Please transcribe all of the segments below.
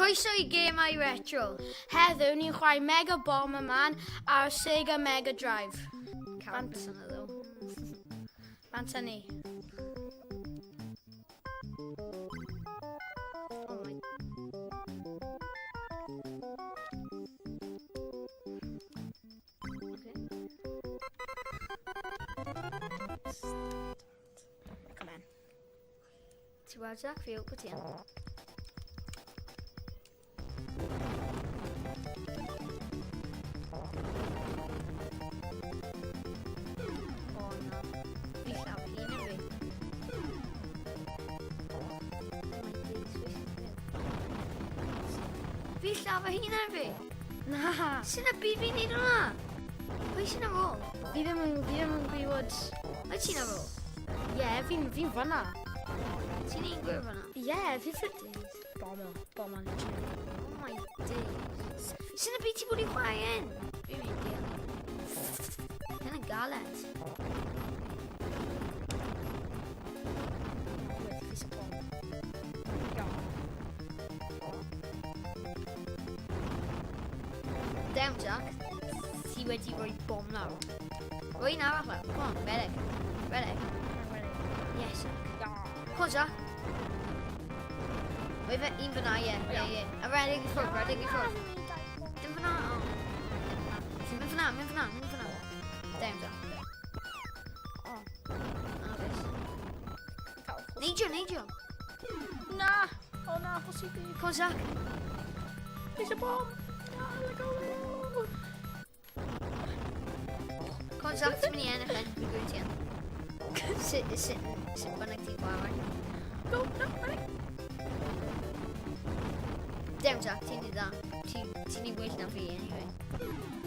Croeso I gemau retro. Heddiw ni'n chwarae Mega Bomberman ar Sega Mega Drive. Cant yna ddo. Bant ni. Oh my. Okay. Come on. Ti weld Jack fi o ti yn? Fi llafa hyn ar fi. Na. Sy'n y byd fi'n neud hwnna? Pwy sy'n ar ôl? Fi ddim yn gwybod. Wyt ti'n ar ôl? Ie, fi'n fanna. Ti'n un gwir fan'na? Ie, fi ffrydyn. Bomber literally. Oh my days. Sy'n y byd ti bod i chwarae yn? Fi'n mynd i. Yn y galed. Wait, fi sy'n bom. Down, Jack. Ti wedi rhoi bom nawr. Rwy un arall nawr. Come on, redeg. Redeg. Yes, Jack. Come on, Jack. Rwy fe un fyna, ie. A redeg i ffwrdd, redeg i ffwrdd. Dim fyna, o. Mynd fyna. Down, Jack. Oh. Agos. Neidio. Na. O na, bosib i. Come on, Jack. Fi sy'n bom. Come on, Jack, ti'n mynd i ennill yn. Fi'n gwybod ti yn. Sut bynnag ti'n gwared. Go, no, right. Dem, Jack, ti'n ei dda. Ti'n ei well na fi, anyway.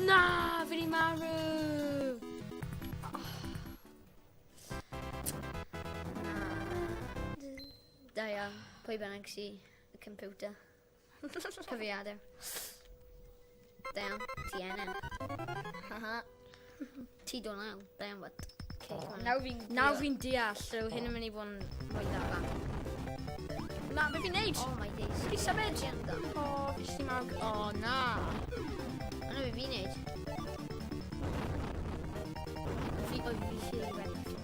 Na, fi di marw. Da iawn, pwy bynnag si y computer. Cyfriadau. Da iawn, ti ennill. Haha. Ti do naw, da iawn, but. Nawr fi'n deall, so hyn yn mynd i fod yn mwy dda. Na, be fi'n neud? Oh my days. Fi symud. Ti yn da. O, fi sy'n marw. O, na. Yna fi fi'n neud. Fi sy'n ready.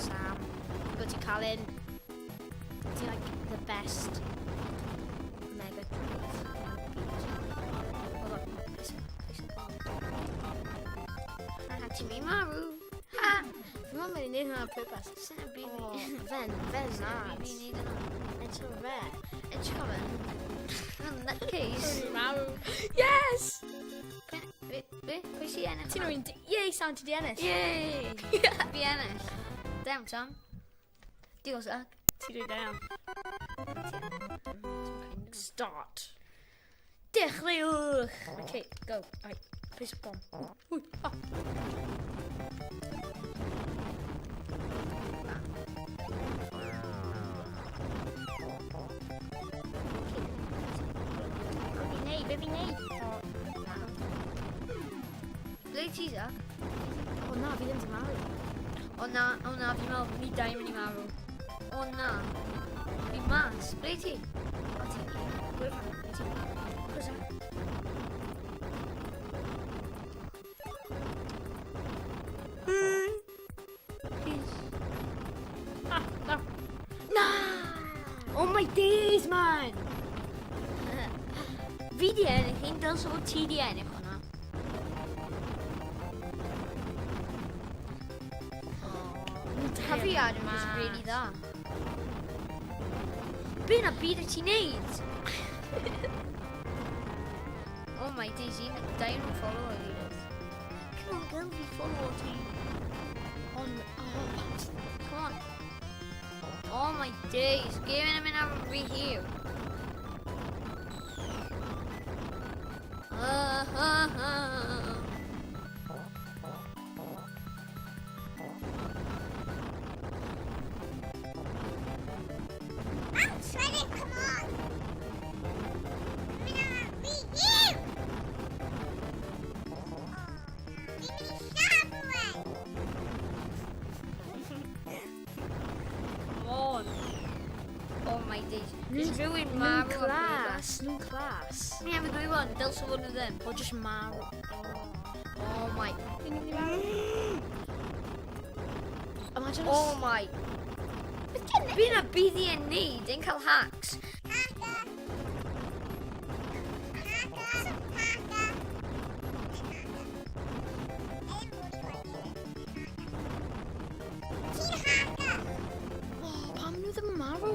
Sam, go to Calyn. Ti like the best Mega Drive. Hold on. Haha, ti'n mynd i marw. Ha! Fi mo'n mynd i neud hwnna purpose. Sy'n y byd O, fi. fen nad. Fi'n neud yna. It's a rare. Edge cover. In that case. Marw. Yes! Be? Pwy si ennill? Ti'n rwy'n... Yay, Sam, ti di ennill. Yay! Fi ennill. Down, Tom. Diolch, Zach. Ti di down. Start. Dechreuwch! Okay, go. Right, place a bomb. Wy, ah. Be fi'n neud? Ble ti, Zach? O na, fi ddim di marw. O na, fi'n meddwl, ni dau mynd i marw. O na. Fi mas. Ble ti? O ti. Gwyrfan. Ble ti? Gwyrfan. Please. Ah, no. Na! Oh my days, man! Fi di ennill, un dyls o ti di ennill hwnna. Cyfriad yn just really dda. Be na byd wyt ti'n neud? Oh my days, dau nhw'n follow o gilydd. Come on, girl, fi follow o ti. Come on. Oh my days, game yn mynd ar fi here. I'm sweating, come on! I'm gonna beat you! Give me the shop away! Come on. Oh my days. Ni'n Rhywun marw. class. Clas, nhw'n clas. Ni am y dwy wan, dylse fod nhw ddim. O, just marw. Oh my. Fi'n mynd i marw. Imagine Oh my. Fi'n a bydd i yn neud yn cael hacks. Oh, pam nhw ddim yn marw?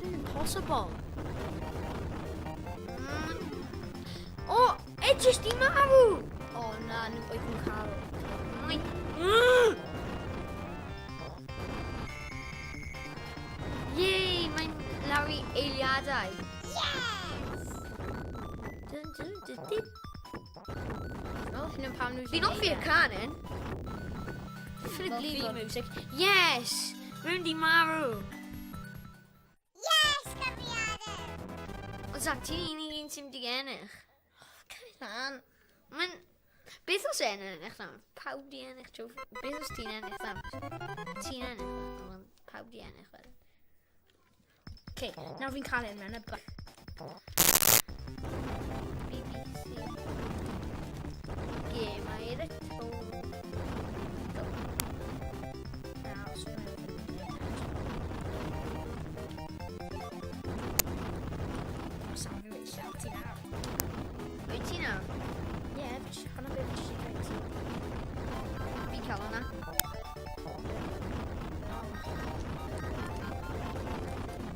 Impossible. O, edrych di marw. O na, nhw oedd yn cael. My. Yay, mae'n lawr i eiliadau. Dun, dun, dun, dun. O, hyn yn pam nhw Fi'n offi'r can yn. Fiddly music. Yes, rwy'n di marw. Yes, cymeriadau. O Zach, ti'n unig un sy'n di ennill. Can. Mae'n... Beth os ennill na? Pawb di ennill trwy... Beth os ti'n ennill na? Ti'n ennill na? Pawb di ennill wedyn. Okay, nawr fi'n cael un mewn y ba. BBC. Gemau y to. Nawr, so Sam fi'n mynd siarad ti nawr. Wyt ti nawr? Ie, hwnna beth fi eisiau dweud. Fi'n cael hwnna.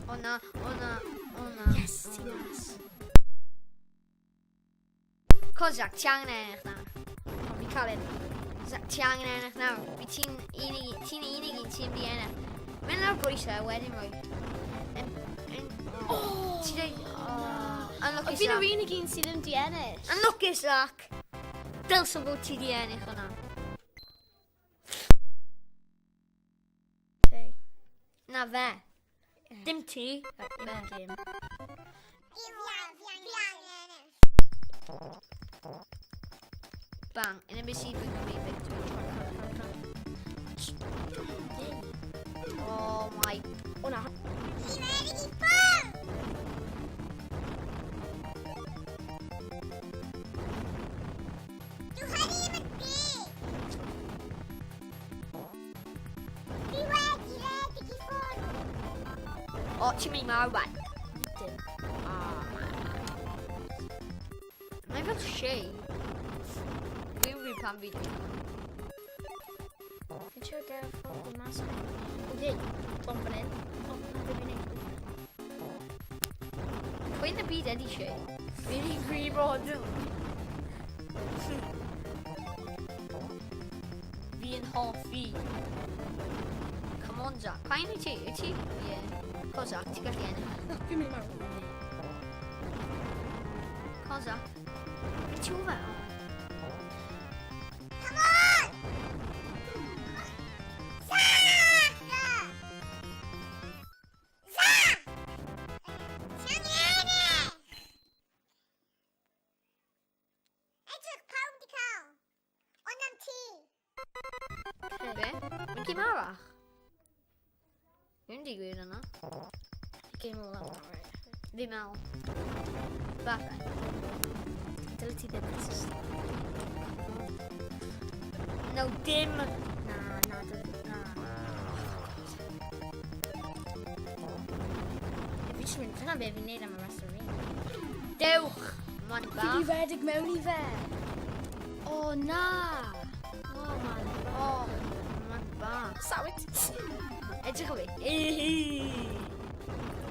O na. Yes, ti mas. Zach, ti angen ennill na. O, fi'n cael un. Zach, ti angen ennill nawr. Ti'n unig un sy'n di ennill. Mae'n lawr bwysau wedyn mwy. Ti dweud... Unlucky Fi'n Zach. yr unig un sydd yn di ennill. Unlucky Zach. Dylse bod ti di ennill hwnna. Okay. Na fe. Dim ti. Un gêm. Bang. In a bit see if we can be victory. Oh my. O na. O, ti'n mynd i marw ban. Dim. Mae'n fel shei. Fi'n rwy'n pan fi di. Fi'n siŵr gael ffordd yn mas. Oce, tom fan hyn. O, na fe fi'n neud. Pwy yn y byd ydi shei? Fi'n i'n grif o nhw. Fi'n hoffi. Come on, Zach. Pa'n i ti? Yw ti? Ie. Co, Zach, ti'n gallu ennill. Fi'n mynd i marw. Co, Zach. Be ti o fel? Be? Mae'n gym arach? Fi'n digwydd yna. Game all out. Fi mewn. Falle. Dyle ti ddim yn system. No, dim. Na. Fi jyst mynd, dyna be fi'n neud am y rest o'r un. Dewch. Mae'n Fi di bach. redeg mewn i fe. O na. O man. O, mae'n bach. Sawit. Edrych o fi.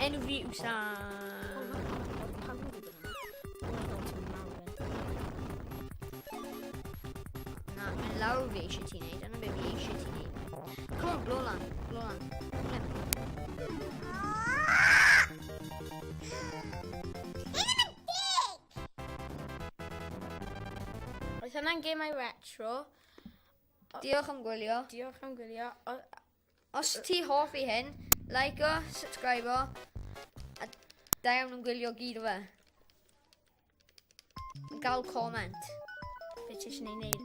Enw fi yw Sam. Pam yn gwybod Na, mae'n lawr fi eisiau ti'n neud. Dyna be fi eisiau ti'n neud. Come on, blow lan. Blow lan. Oedd hwnna'n gemau retro. Diolch am gwylio. Diolch am gwylio. Os ti hoffi hyn, like o, subscribe o, a da iawn yn gwylio gyd o fe. Gael comment. Be ti eisiau ni wneud?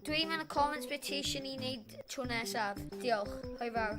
Dwi'n yn y comments beth ti eisiau ni wneud tro nesaf. Diolch. Hwyl fawr.